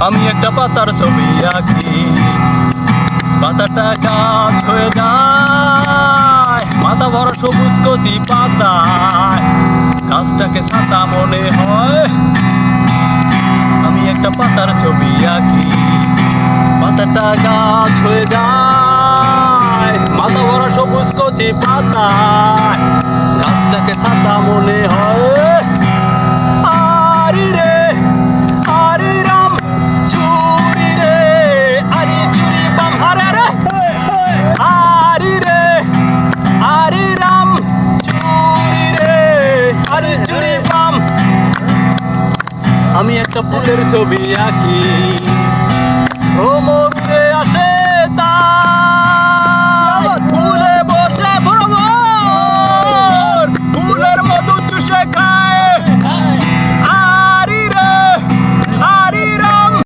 আমি একটা পাতার ছবি আঁকি, পাতাটা গাছ হয়ে যায়, মাথা ভরা সবুজ কচি পাতায়, গাছটাকে ছাতা মনে হয়। আমি একটা পাতার ছবি আঁকি, পাতাটা গাছ হয়ে যায়, মাথা ভরা সবুজ কচি পাতায়, গাছটাকে ছাতা মনে হয়। আরি রে আরি রাম চুরি রে, আরি চুরি বাম হারে রে, আরি রে আরি রাম চুরি রে, আরি চুরি বাম। আমি একটা ফুলের ছবি আঁকি, ও